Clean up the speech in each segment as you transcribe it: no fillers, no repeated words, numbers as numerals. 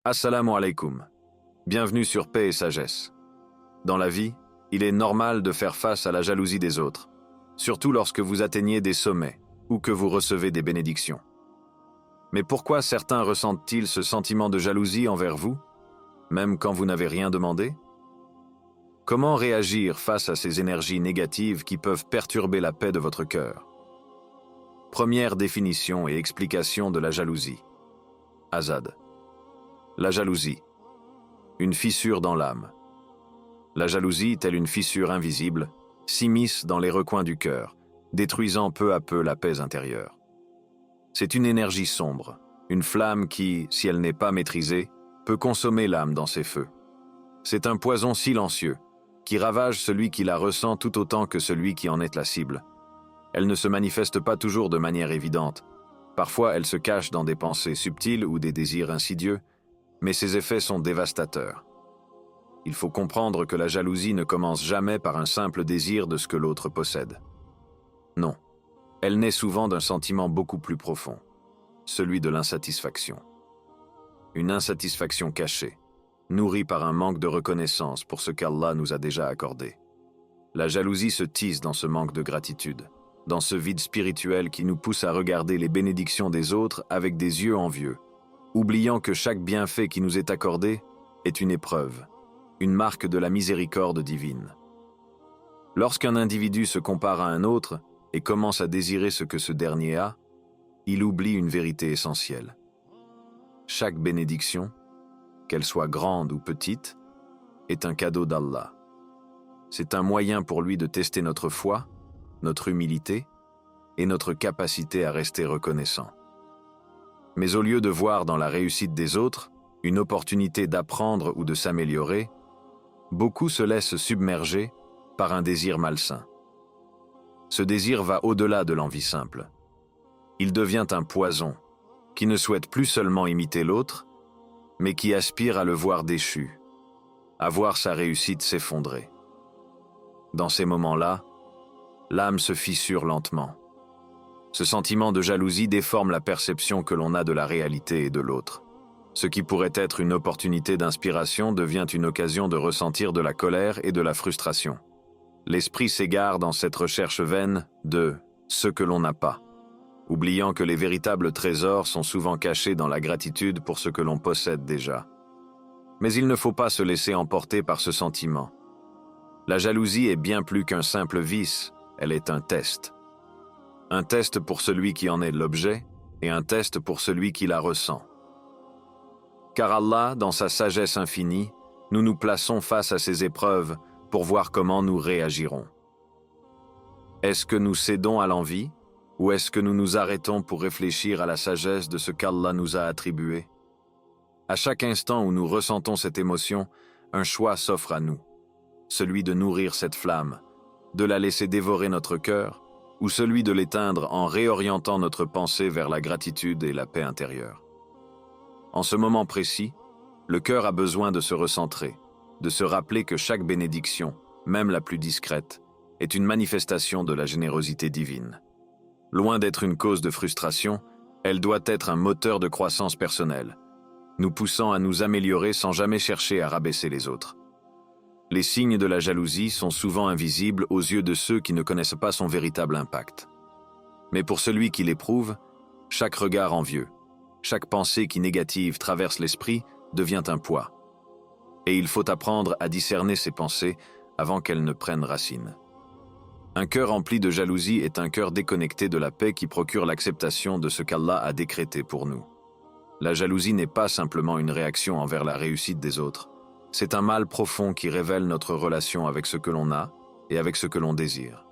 Assalamu alaikum. Bienvenue sur Paix et Sagesse. Dans la vie, il est normal de faire face à la jalousie des autres, surtout lorsque vous atteignez des sommets ou que vous recevez des bénédictions. Mais pourquoi certains ressentent-ils ce sentiment de jalousie envers vous, même quand vous n'avez rien demandé? Comment réagir face à ces énergies négatives qui peuvent perturber la paix de votre cœur? Première définition et explication de la jalousie. Azad. La jalousie. Une fissure dans l'âme. La jalousie, telle une fissure invisible, s'immisce dans les recoins du cœur, détruisant peu à peu la paix intérieure. C'est une énergie sombre, une flamme qui, si elle n'est pas maîtrisée, peut consommer l'âme dans ses feux. C'est un poison silencieux, qui ravage celui qui la ressent tout autant que celui qui en est la cible. Elle ne se manifeste pas toujours de manière évidente. Parfois, elle se cache dans des pensées subtiles ou des désirs insidieux, mais ses effets sont dévastateurs. Il faut comprendre que la jalousie ne commence jamais par un simple désir de ce que l'autre possède. Non, elle naît souvent d'un sentiment beaucoup plus profond, celui de l'insatisfaction. Une insatisfaction cachée, nourrie par un manque de reconnaissance pour ce qu'Allah nous a déjà accordé. La jalousie se tisse dans ce manque de gratitude, dans ce vide spirituel qui nous pousse à regarder les bénédictions des autres avec des yeux envieux, oubliant que chaque bienfait qui nous est accordé est une épreuve, une marque de la miséricorde divine. Lorsqu'un individu se compare à un autre et commence à désirer ce que ce dernier a, il oublie une vérité essentielle. Chaque bénédiction, qu'elle soit grande ou petite, est un cadeau d'Allah. C'est un moyen pour lui de tester notre foi, notre humilité et notre capacité à rester reconnaissant. Mais au lieu de voir dans la réussite des autres une opportunité d'apprendre ou de s'améliorer, beaucoup se laissent submerger par un désir malsain. Ce désir va au-delà de l'envie simple. Il devient un poison qui ne souhaite plus seulement imiter l'autre, mais qui aspire à le voir déchu, à voir sa réussite s'effondrer. Dans ces moments-là, l'âme se fissure lentement. Ce sentiment de jalousie déforme la perception que l'on a de la réalité et de l'autre. Ce qui pourrait être une opportunité d'inspiration devient une occasion de ressentir de la colère et de la frustration. L'esprit s'égare dans cette recherche vaine de ce que l'on n'a pas, oubliant que les véritables trésors sont souvent cachés dans la gratitude pour ce que l'on possède déjà. Mais il ne faut pas se laisser emporter par ce sentiment. La jalousie est bien plus qu'un simple vice, elle est un test. Un test pour celui qui en est l'objet et un test pour celui qui la ressent. Car Allah, dans sa sagesse infinie, nous nous plaçons face à ces épreuves pour voir comment nous réagirons. Est-ce que nous cédons à l'envie ou est-ce que nous nous arrêtons pour réfléchir à la sagesse de ce qu'Allah nous a attribué? À chaque instant où nous ressentons cette émotion, un choix s'offre à nous, celui de nourrir cette flamme, de la laisser dévorer notre cœur, ou celui de l'éteindre en réorientant notre pensée vers la gratitude et la paix intérieure. En ce moment précis, le cœur a besoin de se recentrer, de se rappeler que chaque bénédiction, même la plus discrète, est une manifestation de la générosité divine. Loin d'être une cause de frustration, elle doit être un moteur de croissance personnelle, nous poussant à nous améliorer sans jamais chercher à rabaisser les autres. Les signes de la jalousie sont souvent invisibles aux yeux de ceux qui ne connaissent pas son véritable impact. Mais pour celui qui l'éprouve, chaque regard envieux, chaque pensée qui négative traverse l'esprit devient un poids. Et il faut apprendre à discerner ces pensées avant qu'elles ne prennent racine. Un cœur rempli de jalousie est un cœur déconnecté de la paix qui procure l'acceptation de ce qu'Allah a décrété pour nous. La jalousie n'est pas simplement une réaction envers la réussite des autres. C'est un mal profond qui révèle notre relation avec ce que l'on a et avec ce que l'on désire.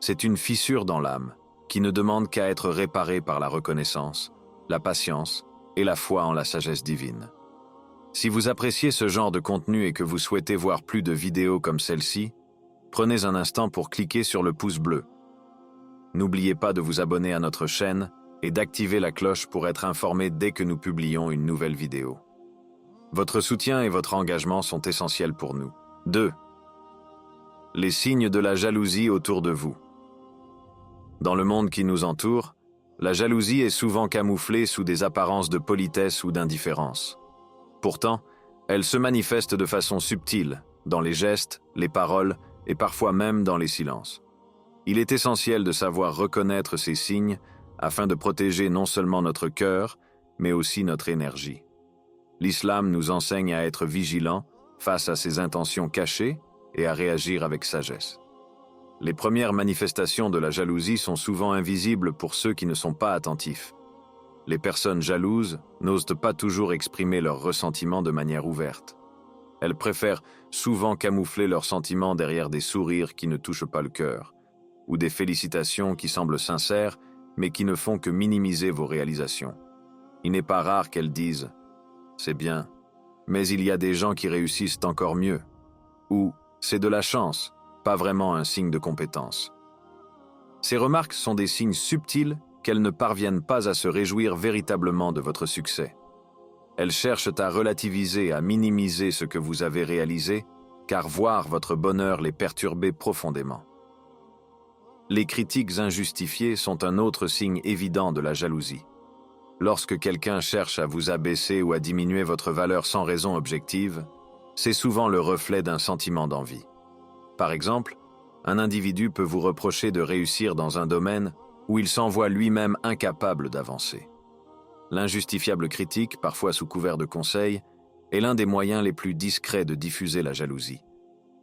C'est une fissure dans l'âme qui ne demande qu'à être réparée par la reconnaissance, la patience et la foi en la sagesse divine. Si vous appréciez ce genre de contenu et que vous souhaitez voir plus de vidéos comme celle-ci, prenez un instant pour cliquer sur le pouce bleu. N'oubliez pas de vous abonner à notre chaîne et d'activer la cloche pour être informé dès que nous publions une nouvelle vidéo. Votre soutien et votre engagement sont essentiels pour nous. 2. Les signes de la jalousie autour de vous. Dans le monde qui nous entoure, la jalousie est souvent camouflée sous des apparences de politesse ou d'indifférence. Pourtant, elle se manifeste de façon subtile, dans les gestes, les paroles et parfois même dans les silences. Il est essentiel de savoir reconnaître ces signes afin de protéger non seulement notre cœur, mais aussi notre énergie. L'islam nous enseigne à être vigilants face à ces intentions cachées et à réagir avec sagesse. Les premières manifestations de la jalousie sont souvent invisibles pour ceux qui ne sont pas attentifs. Les personnes jalouses n'osent pas toujours exprimer leurs ressentiments de manière ouverte. Elles préfèrent souvent camoufler leurs sentiments derrière des sourires qui ne touchent pas le cœur, ou des félicitations qui semblent sincères, mais qui ne font que minimiser vos réalisations. Il n'est pas rare qu'elles disent « c'est bien, mais il y a des gens qui réussissent encore mieux » ou « c'est de la chance, pas vraiment un signe de compétence ». Ces remarques sont des signes subtils qu'elles ne parviennent pas à se réjouir véritablement de votre succès. Elles cherchent à relativiser, à minimiser ce que vous avez réalisé, car voir votre bonheur les perturber profondément. Les critiques injustifiées sont un autre signe évident de la jalousie. Lorsque quelqu'un cherche à vous abaisser ou à diminuer votre valeur sans raison objective, c'est souvent le reflet d'un sentiment d'envie. Par exemple, un individu peut vous reprocher de réussir dans un domaine où il s'en voit lui-même incapable d'avancer. L'injustifiable critique, parfois sous couvert de conseils, est l'un des moyens les plus discrets de diffuser la jalousie.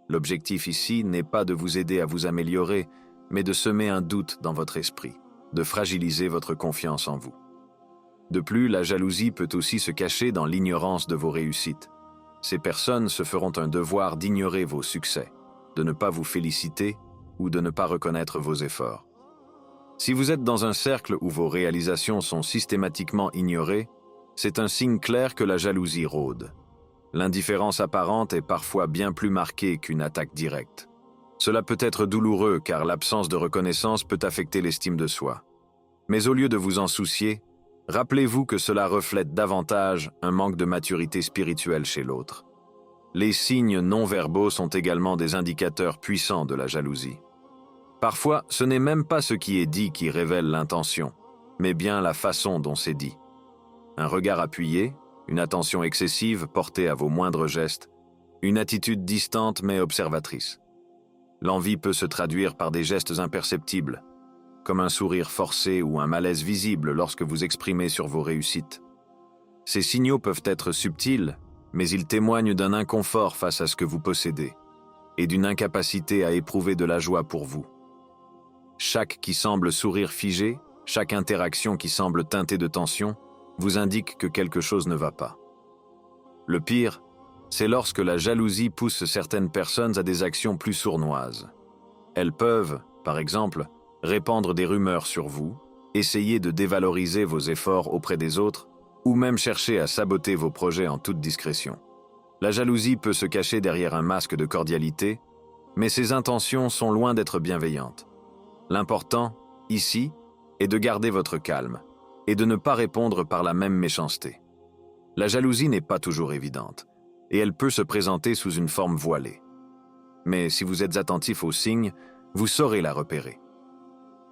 L'objectif ici n'est pas de vous aider à vous améliorer, mais de semer un doute dans votre esprit, de fragiliser votre confiance en vous. De plus, la jalousie peut aussi se cacher dans l'ignorance de vos réussites. Ces personnes se feront un devoir d'ignorer vos succès, de ne pas vous féliciter ou de ne pas reconnaître vos efforts. Si vous êtes dans un cercle où vos réalisations sont systématiquement ignorées, c'est un signe clair que la jalousie rôde. L'indifférence apparente est parfois bien plus marquée qu'une attaque directe. Cela peut être douloureux car l'absence de reconnaissance peut affecter l'estime de soi. Mais au lieu de vous en soucier, rappelez-vous que cela reflète davantage un manque de maturité spirituelle chez l'autre. Les signes non-verbaux sont également des indicateurs puissants de la jalousie. Parfois, ce n'est même pas ce qui est dit qui révèle l'intention, mais bien la façon dont c'est dit. Un regard appuyé, une attention excessive portée à vos moindres gestes, une attitude distante mais observatrice. L'envie peut se traduire par des gestes imperceptibles, comme un sourire forcé ou un malaise visible lorsque vous exprimez sur vos réussites. Ces signaux peuvent être subtils, mais ils témoignent d'un inconfort face à ce que vous possédez et d'une incapacité à éprouver de la joie pour vous. Chaque qui semble sourire figé, chaque interaction qui semble teintée de tension, vous indique que quelque chose ne va pas. Le pire, c'est lorsque la jalousie pousse certaines personnes à des actions plus sournoises. Elles peuvent, par exemple, répandre des rumeurs sur vous, essayer de dévaloriser vos efforts auprès des autres, ou même chercher à saboter vos projets en toute discrétion. La jalousie peut se cacher derrière un masque de cordialité, mais ses intentions sont loin d'être bienveillantes. L'important, ici, est de garder votre calme et de ne pas répondre par la même méchanceté. La jalousie n'est pas toujours évidente, et elle peut se présenter sous une forme voilée. Mais si vous êtes attentif aux signes, vous saurez la repérer.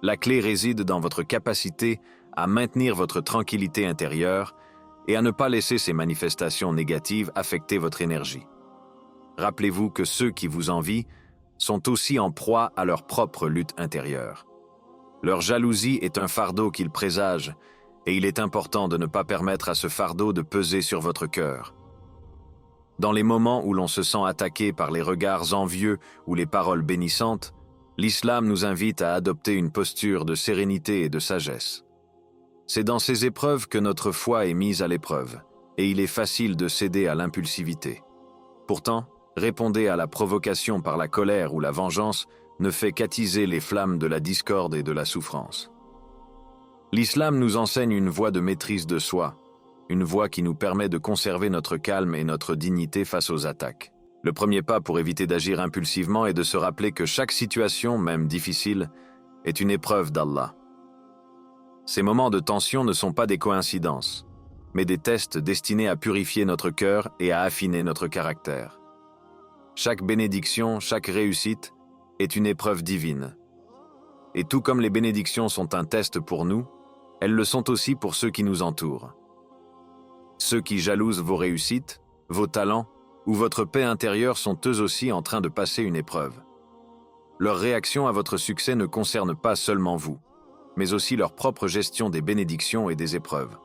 La clé réside dans votre capacité à maintenir votre tranquillité intérieure et à ne pas laisser ces manifestations négatives affecter votre énergie. Rappelez-vous que ceux qui vous envient sont aussi en proie à leur propre lutte intérieure. Leur jalousie est un fardeau qu'ils présagent, et il est important de ne pas permettre à ce fardeau de peser sur votre cœur. Dans les moments où l'on se sent attaqué par les regards envieux ou les paroles bénissantes, l'islam nous invite à adopter une posture de sérénité et de sagesse. C'est dans ces épreuves que notre foi est mise à l'épreuve, et il est facile de céder à l'impulsivité. Pourtant, répondez à la provocation par la colère ou la vengeance ne fait qu'attiser les flammes de la discorde et de la souffrance. L'islam nous enseigne une voie de maîtrise de soi, une voie qui nous permet de conserver notre calme et notre dignité face aux attaques. Le premier pas pour éviter d'agir impulsivement est de se rappeler que chaque situation, même difficile, est une épreuve d'Allah. Ces moments de tension ne sont pas des coïncidences, mais des tests destinés à purifier notre cœur et à affiner notre caractère. Chaque bénédiction, chaque réussite est une épreuve divine. Et tout comme les bénédictions sont un test pour nous, elles le sont aussi pour ceux qui nous entourent. Ceux qui jalousent vos réussites, vos talents ou votre paix intérieure sont eux aussi en train de passer une épreuve. Leur réaction à votre succès ne concerne pas seulement vous, mais aussi leur propre gestion des bénédictions et des épreuves.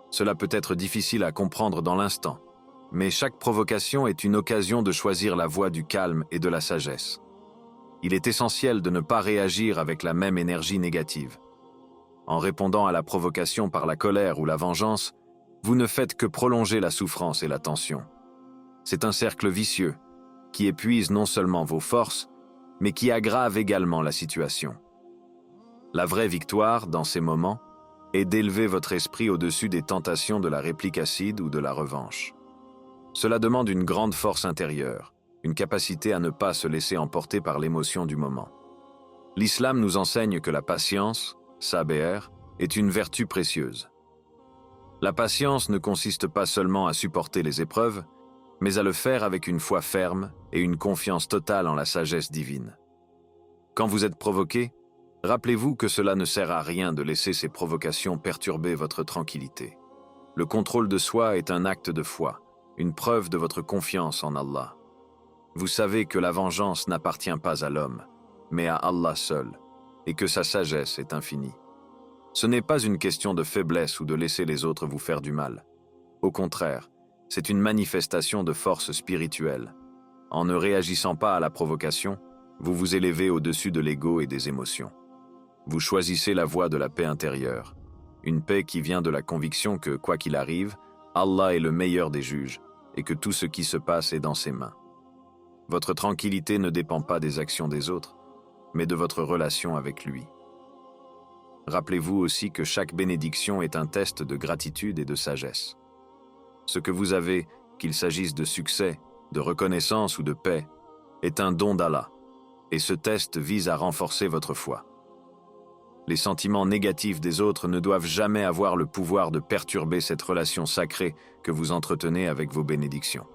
Cela peut être difficile à comprendre dans l'instant, mais chaque provocation est une occasion de choisir la voie du calme et de la sagesse. Il est essentiel de ne pas réagir avec la même énergie négative. En répondant à la provocation par la colère ou la vengeance, vous ne faites que prolonger la souffrance et la tension. C'est un cercle vicieux qui épuise non seulement vos forces, mais qui aggrave également la situation. La vraie victoire, dans ces moments, est d'élever votre esprit au-dessus des tentations de la réplique acide ou de la revanche. Cela demande une grande force intérieure, une capacité à ne pas se laisser emporter par l'émotion du moment. L'islam nous enseigne que la patience, sabr, est une vertu précieuse. La patience ne consiste pas seulement à supporter les épreuves, mais à le faire avec une foi ferme et une confiance totale en la sagesse divine. Quand vous êtes provoqué, rappelez-vous que cela ne sert à rien de laisser ces provocations perturber votre tranquillité. Le contrôle de soi est un acte de foi, une preuve de votre confiance en Allah. Vous savez que la vengeance n'appartient pas à l'homme, mais à Allah seul, et que sa sagesse est infinie. Ce n'est pas une question de faiblesse ou de laisser les autres vous faire du mal. Au contraire, c'est une manifestation de force spirituelle. En ne réagissant pas à la provocation, vous vous élevez au-dessus de l'ego et des émotions. Vous choisissez la voie de la paix intérieure, une paix qui vient de la conviction que, quoi qu'il arrive, Allah est le meilleur des juges et que tout ce qui se passe est dans ses mains. Votre tranquillité ne dépend pas des actions des autres, mais de votre relation avec lui. Rappelez-vous aussi que chaque bénédiction est un test de gratitude et de sagesse. Ce que vous avez, qu'il s'agisse de succès, de reconnaissance ou de paix, est un don d'Allah, et ce test vise à renforcer votre foi. Les sentiments négatifs des autres ne doivent jamais avoir le pouvoir de perturber cette relation sacrée que vous entretenez avec vos bénédictions.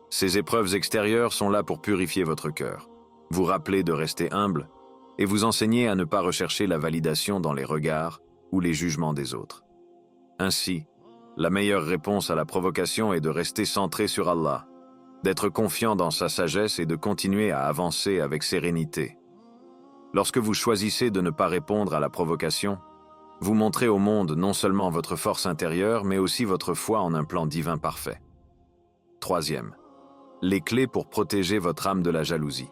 Ces épreuves extérieures sont là pour purifier votre cœur, vous rappeler de rester humble et vous enseigner à ne pas rechercher la validation dans les regards ou les jugements des autres. Ainsi, la meilleure réponse à la provocation est de rester centré sur Allah, d'être confiant dans sa sagesse et de continuer à avancer avec sérénité. Lorsque vous choisissez de ne pas répondre à la provocation, vous montrez au monde non seulement votre force intérieure, mais aussi votre foi en un plan divin parfait. Troisième, les clés pour protéger votre âme de la jalousie.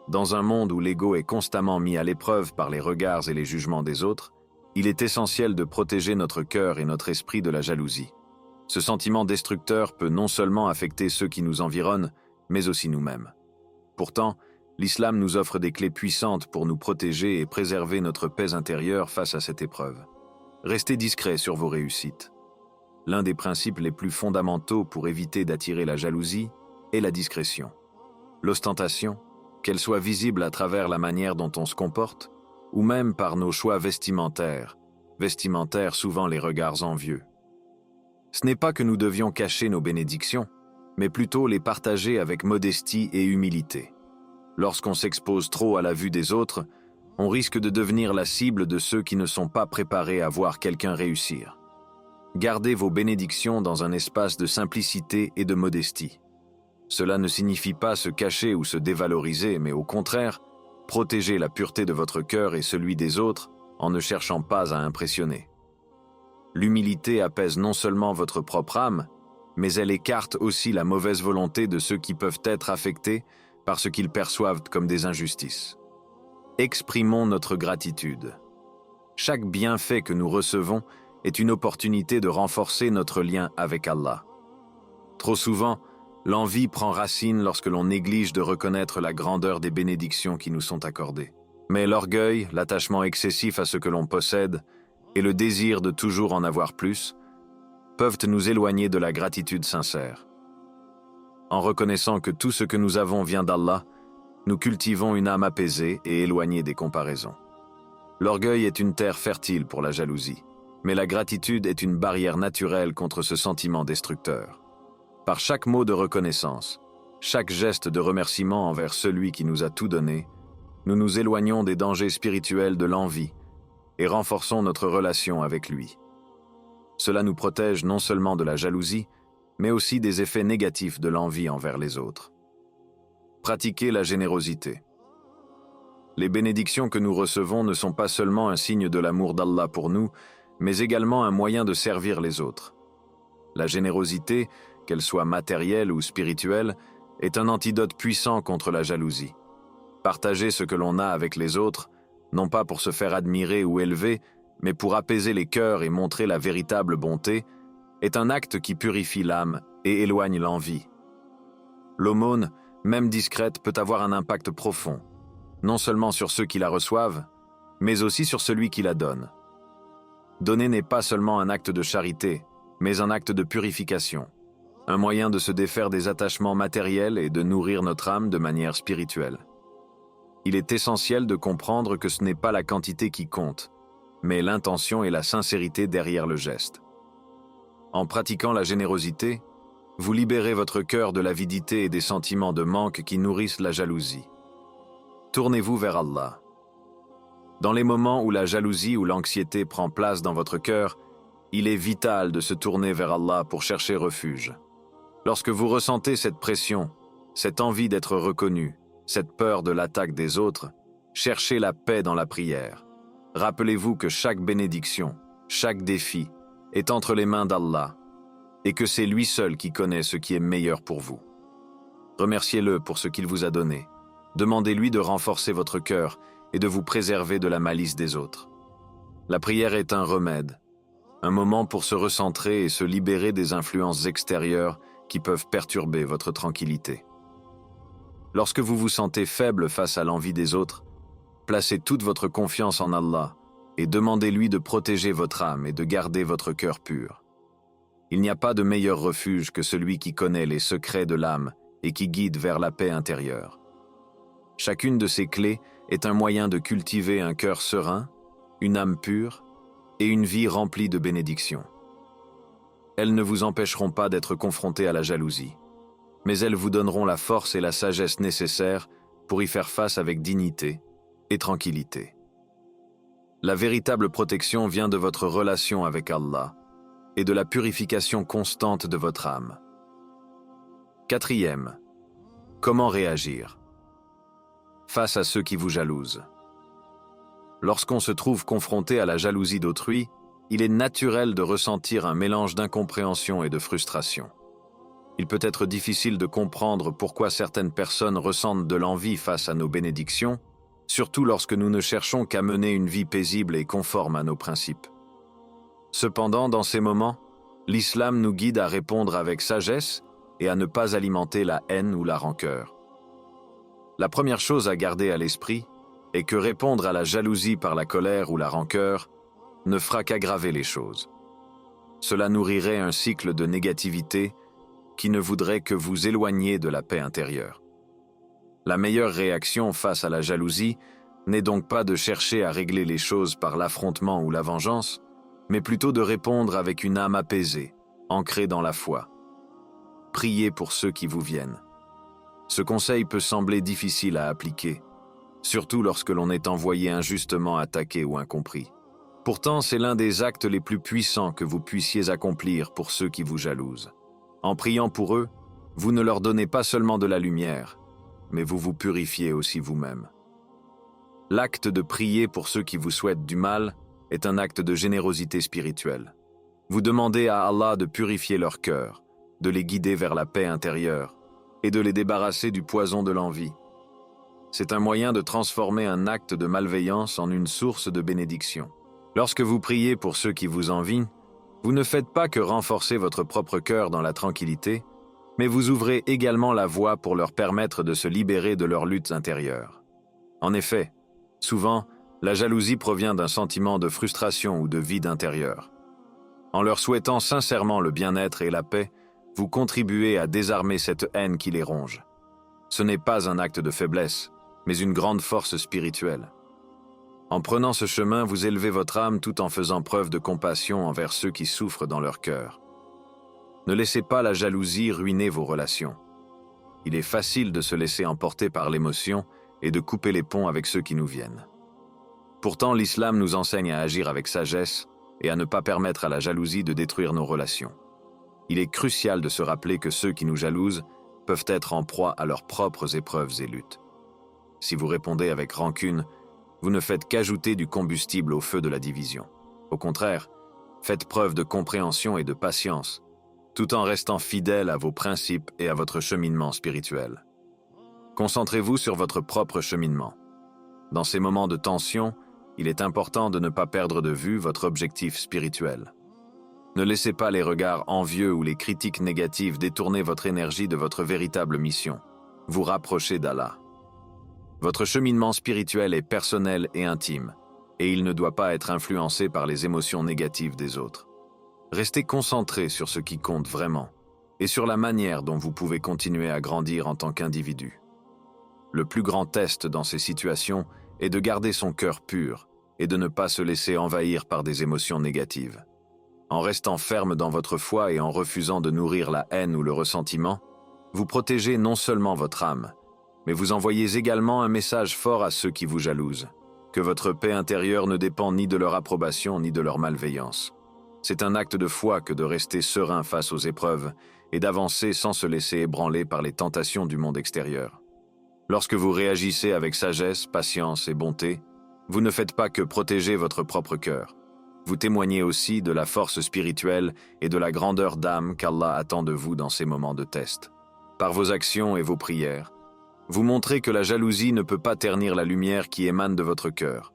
Dans un monde où l'ego est constamment mis à l'épreuve par les regards et les jugements des autres, il est essentiel de protéger notre cœur et notre esprit de la jalousie. Ce sentiment destructeur peut non seulement affecter ceux qui nous environnent, mais aussi nous-mêmes. Pourtant, l'islam nous offre des clés puissantes pour nous protéger et préserver notre paix intérieure face à cette épreuve. Restez discret sur vos réussites. L'un des principes les plus fondamentaux pour éviter d'attirer la jalousie est la discrétion. L'ostentation, qu'elle soit visible à travers la manière dont on se comporte, ou même par nos choix vestimentaires souvent les regards envieux. Ce n'est pas que nous devions cacher nos bénédictions, mais plutôt les partager avec modestie et humilité. Lorsqu'on s'expose trop à la vue des autres, on risque de devenir la cible de ceux qui ne sont pas préparés à voir quelqu'un réussir. Gardez vos bénédictions dans un espace de simplicité et de modestie. Cela ne signifie pas se cacher ou se dévaloriser, mais au contraire, protéger la pureté de votre cœur et celui des autres en ne cherchant pas à impressionner. L'humilité apaise non seulement votre propre âme, mais elle écarte aussi la mauvaise volonté de ceux qui peuvent être affectés par ce qu'ils perçoivent comme des injustices. Exprimons notre gratitude. Chaque bienfait que nous recevons est une opportunité de renforcer notre lien avec Allah. Trop souvent, l'envie prend racine lorsque l'on néglige de reconnaître la grandeur des bénédictions qui nous sont accordées. Mais l'orgueil, l'attachement excessif à ce que l'on possède et le désir de toujours en avoir plus peuvent nous éloigner de la gratitude sincère. En reconnaissant que tout ce que nous avons vient d'Allah, nous cultivons une âme apaisée et éloignée des comparaisons. L'orgueil est une terre fertile pour la jalousie, mais la gratitude est une barrière naturelle contre ce sentiment destructeur. Par chaque mot de reconnaissance, chaque geste de remerciement envers celui qui nous a tout donné, nous nous éloignons des dangers spirituels de l'envie et renforçons notre relation avec lui. Cela nous protège non seulement de la jalousie, mais aussi des effets négatifs de l'envie envers les autres. Pratiquez la générosité. Les bénédictions que nous recevons ne sont pas seulement un signe de l'amour d'Allah pour nous, mais également un moyen de servir les autres. La générosité, qu'elle soit matérielle ou spirituelle, est un antidote puissant contre la jalousie. Partager ce que l'on a avec les autres, non pas pour se faire admirer ou élever, mais pour apaiser les cœurs et montrer la véritable bonté, est un acte qui purifie l'âme et éloigne l'envie. L'aumône, même discrète, peut avoir un impact profond, non seulement sur ceux qui la reçoivent, mais aussi sur celui qui la donne. Donner n'est pas seulement un acte de charité, mais un acte de purification, un moyen de se défaire des attachements matériels et de nourrir notre âme de manière spirituelle. Il est essentiel de comprendre que ce n'est pas la quantité qui compte, mais l'intention et la sincérité derrière le geste. En pratiquant la générosité, vous libérez votre cœur de l'avidité et des sentiments de manque qui nourrissent la jalousie. Tournez-vous vers Allah. Dans les moments où la jalousie ou l'anxiété prend place dans votre cœur, il est vital de se tourner vers Allah pour chercher refuge. Lorsque vous ressentez cette pression, cette envie d'être reconnu, cette peur de l'attaque des autres, cherchez la paix dans la prière. Rappelez-vous que chaque bénédiction, chaque défi, est entre les mains d'Allah et que c'est lui seul qui connaît ce qui est meilleur pour vous. Remerciez-le pour ce qu'il vous a donné. Demandez-lui de renforcer votre cœur et de vous préserver de la malice des autres. La prière est un remède, un moment pour se recentrer et se libérer des influences extérieures qui peuvent perturber votre tranquillité. Lorsque vous vous sentez faible face à l'envie des autres, placez toute votre confiance en Allah et demandez-lui de protéger votre âme et de garder votre cœur pur. Il n'y a pas de meilleur refuge que celui qui connaît les secrets de l'âme et qui guide vers la paix intérieure. Chacune de ces clés est un moyen de cultiver un cœur serein, une âme pure et une vie remplie de bénédictions. Elles ne vous empêcheront pas d'être confrontés à la jalousie, mais elles vous donneront la force et la sagesse nécessaires pour y faire face avec dignité et tranquillité. La véritable protection vient de votre relation avec Allah et de la purification constante de votre âme. Quatrième, comment réagir face à ceux qui vous jalousent? Lorsqu'on se trouve confronté à la jalousie d'autrui, il est naturel de ressentir un mélange d'incompréhension et de frustration. Il peut être difficile de comprendre pourquoi certaines personnes ressentent de l'envie face à nos bénédictions, surtout lorsque nous ne cherchons qu'à mener une vie paisible et conforme à nos principes. Cependant, dans ces moments, l'islam nous guide à répondre avec sagesse et à ne pas alimenter la haine ou la rancœur. La première chose à garder à l'esprit est que répondre à la jalousie par la colère ou la rancœur ne fera qu'aggraver les choses. Cela nourrirait un cycle de négativité qui ne voudrait que vous éloigner de la paix intérieure. La meilleure réaction face à la jalousie n'est donc pas de chercher à régler les choses par l'affrontement ou la vengeance, mais plutôt de répondre avec une âme apaisée, ancrée dans la foi. Priez pour ceux qui vous viennent. Ce conseil peut sembler difficile à appliquer, surtout lorsque l'on est envoyé injustement attaqué ou incompris. Pourtant, c'est l'un des actes les plus puissants que vous puissiez accomplir pour ceux qui vous jalousent. En priant pour eux, vous ne leur donnez pas seulement de la lumière, mais vous vous purifiez aussi vous-même. L'acte de prier pour ceux qui vous souhaitent du mal est un acte de générosité spirituelle. Vous demandez à Allah de purifier leur cœur, de les guider vers la paix intérieure et de les débarrasser du poison de l'envie. C'est un moyen de transformer un acte de malveillance en une source de bénédiction. Lorsque vous priez pour ceux qui vous envient, vous ne faites pas que renforcer votre propre cœur dans la tranquillité, mais vous ouvrez également la voie pour leur permettre de se libérer de leurs luttes intérieures. En effet, souvent, la jalousie provient d'un sentiment de frustration ou de vide intérieur. En leur souhaitant sincèrement le bien-être et la paix, vous contribuez à désarmer cette haine qui les ronge. Ce n'est pas un acte de faiblesse, mais une grande force spirituelle. En prenant ce chemin, vous élevez votre âme tout en faisant preuve de compassion envers ceux qui souffrent dans leur cœur. Ne laissez pas la jalousie ruiner vos relations. Il est facile de se laisser emporter par l'émotion et de couper les ponts avec ceux qui nous viennent. Pourtant, l'islam nous enseigne à agir avec sagesse, et à ne pas permettre à la jalousie de détruire nos relations. Il est crucial de se rappeler que ceux qui nous jalousent peuvent être en proie à leurs propres épreuves et luttes. Si vous répondez avec rancune, vous ne faites qu'ajouter du combustible au feu de la division. Au contraire, faites preuve de compréhension et de patience, tout en restant fidèle à vos principes et à votre cheminement spirituel. Concentrez-vous sur votre propre cheminement. Dans ces moments de tension, il est important de ne pas perdre de vue votre objectif spirituel. Ne laissez pas les regards envieux ou les critiques négatives détourner votre énergie de votre véritable mission. Vous rapprochez d'Allah. Votre cheminement spirituel est personnel et intime, et il ne doit pas être influencé par les émotions négatives des autres. Restez concentré sur ce qui compte vraiment, et sur la manière dont vous pouvez continuer à grandir en tant qu'individu. Le plus grand test dans ces situations est de garder son cœur pur et de ne pas se laisser envahir par des émotions négatives. En restant ferme dans votre foi et en refusant de nourrir la haine ou le ressentiment, vous protégez non seulement votre âme, mais vous envoyez également un message fort à ceux qui vous jalousent, que votre paix intérieure ne dépend ni de leur approbation ni de leur malveillance. C'est un acte de foi que de rester serein face aux épreuves et d'avancer sans se laisser ébranler par les tentations du monde extérieur. Lorsque vous réagissez avec sagesse, patience et bonté, vous ne faites pas que protéger votre propre cœur. Vous témoignez aussi de la force spirituelle et de la grandeur d'âme qu'Allah attend de vous dans ces moments de test. Par vos actions et vos prières, vous montrez que la jalousie ne peut pas ternir la lumière qui émane de votre cœur.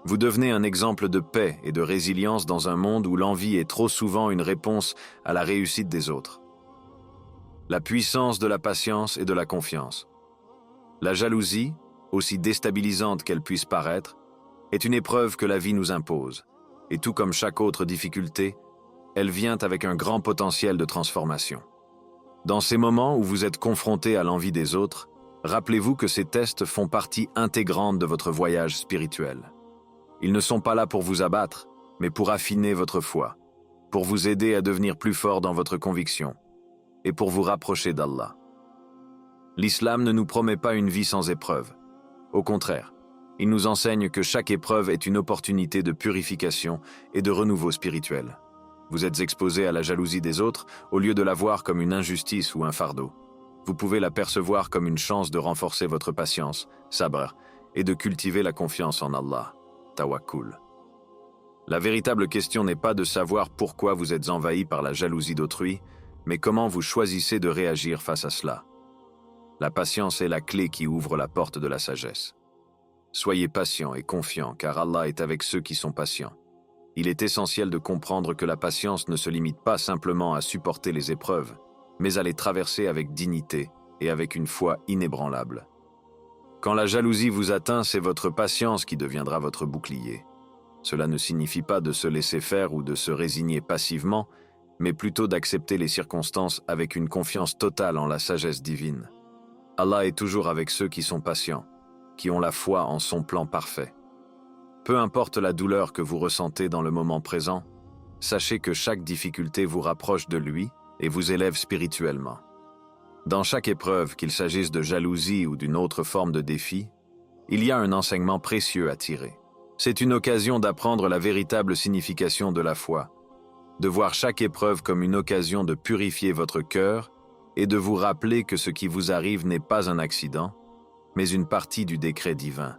Vous devenez un exemple de paix et de résilience dans un monde où l'envie est trop souvent une réponse à la réussite des autres. La puissance de la patience et de la confiance. La jalousie, aussi déstabilisante qu'elle puisse paraître, est une épreuve que la vie nous impose. Et tout comme chaque autre difficulté, elle vient avec un grand potentiel de transformation. Dans ces moments où vous êtes confronté à l'envie des autres, rappelez-vous que ces tests font partie intégrante de votre voyage spirituel. Ils ne sont pas là pour vous abattre, mais pour affiner votre foi, pour vous aider à devenir plus fort dans votre conviction et pour vous rapprocher d'Allah. L'islam ne nous promet pas une vie sans épreuves. Au contraire, il nous enseigne que chaque épreuve est une opportunité de purification et de renouveau spirituel. Vous êtes exposé à la jalousie des autres au lieu de la voir comme une injustice ou un fardeau. Vous pouvez la percevoir comme une chance de renforcer votre patience, sabr, et de cultiver la confiance en Allah, tawakkul. La véritable question n'est pas de savoir pourquoi vous êtes envahi par la jalousie d'autrui, mais comment vous choisissez de réagir face à cela. La patience est la clé qui ouvre la porte de la sagesse. Soyez patient et confiant, car Allah est avec ceux qui sont patients. Il est essentiel de comprendre que la patience ne se limite pas simplement à supporter les épreuves, mais à les traverser avec dignité et avec une foi inébranlable. Quand la jalousie vous atteint, c'est votre patience qui deviendra votre bouclier. Cela ne signifie pas de se laisser faire ou de se résigner passivement, mais plutôt d'accepter les circonstances avec une confiance totale en la sagesse divine. Allah est toujours avec ceux qui sont patients, qui ont la foi en son plan parfait. Peu importe la douleur que vous ressentez dans le moment présent, sachez que chaque difficulté vous rapproche de lui et vous élève spirituellement. Dans chaque épreuve, qu'il s'agisse de jalousie ou d'une autre forme de défi, il y a un enseignement précieux à tirer. C'est une occasion d'apprendre la véritable signification de la foi, de voir chaque épreuve comme une occasion de purifier votre cœur et de vous rappeler que ce qui vous arrive n'est pas un accident, mais une partie du décret divin.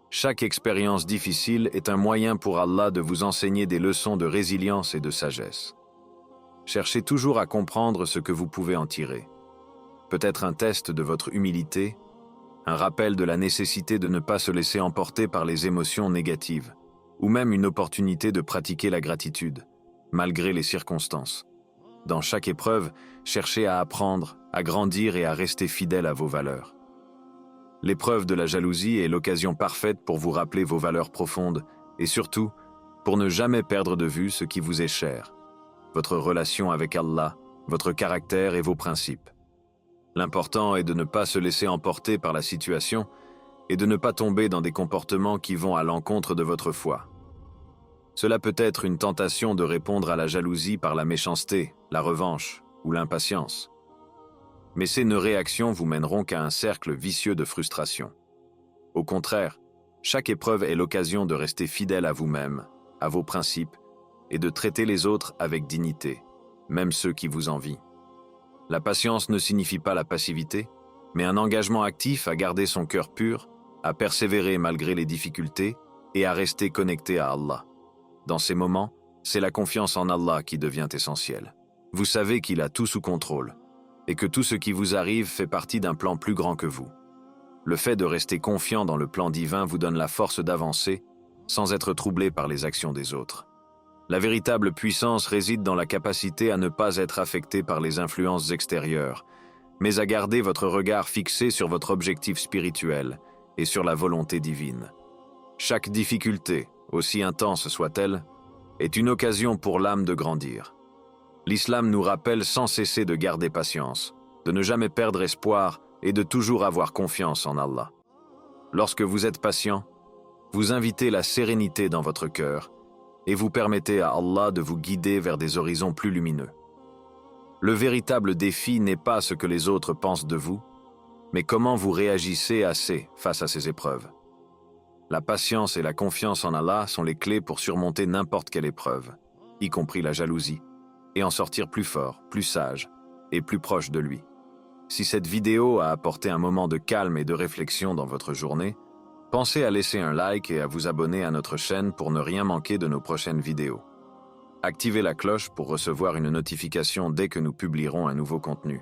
Chaque expérience difficile est un moyen pour Allah de vous enseigner des leçons de résilience et de sagesse. Cherchez toujours à comprendre ce que vous pouvez en tirer. Peut-être un test de votre humilité, un rappel de la nécessité de ne pas se laisser emporter par les émotions négatives, ou même une opportunité de pratiquer la gratitude, malgré les circonstances. Dans chaque épreuve, cherchez à apprendre, à grandir et à rester fidèle à vos valeurs. L'épreuve de la jalousie est l'occasion parfaite pour vous rappeler vos valeurs profondes et surtout, pour ne jamais perdre de vue ce qui vous est cher, votre relation avec Allah, votre caractère et vos principes. L'important est de ne pas se laisser emporter par la situation et de ne pas tomber dans des comportements qui vont à l'encontre de votre foi. Cela peut être une tentation de répondre à la jalousie par la méchanceté, la revanche ou l'impatience. Mais ces réactions vous mèneront qu'à un cercle vicieux de frustration. Au contraire, chaque épreuve est l'occasion de rester fidèle à vous-même, à vos principes et de traiter les autres avec dignité, même ceux qui vous envient. La patience ne signifie pas la passivité, mais un engagement actif à garder son cœur pur, à persévérer malgré les difficultés et à rester connecté à Allah. Dans ces moments, c'est la confiance en Allah qui devient essentielle. Vous savez qu'il a tout sous contrôle et que tout ce qui vous arrive fait partie d'un plan plus grand que vous. Le fait de rester confiant dans le plan divin vous donne la force d'avancer sans être troublé par les actions des autres. La véritable puissance réside dans la capacité à ne pas être affecté par les influences extérieures, mais à garder votre regard fixé sur votre objectif spirituel et sur la volonté divine. Chaque difficulté, aussi intense soit-elle, est une occasion pour l'âme de grandir. L'islam nous rappelle sans cesser de garder patience, de ne jamais perdre espoir et de toujours avoir confiance en Allah. Lorsque vous êtes patient, vous invitez la sérénité dans votre cœur et vous permettez à Allah de vous guider vers des horizons plus lumineux. Le véritable défi n'est pas ce que les autres pensent de vous, mais comment vous réagissez face à ces épreuves. La patience et la confiance en Allah sont les clés pour surmonter n'importe quelle épreuve, y compris la jalousie, et en sortir plus fort, plus sage et plus proche de lui. Si cette vidéo a apporté un moment de calme et de réflexion dans votre journée, pensez à laisser un like et à vous abonner à notre chaîne pour ne rien manquer de nos prochaines vidéos. Activez la cloche pour recevoir une notification dès que nous publierons un nouveau contenu.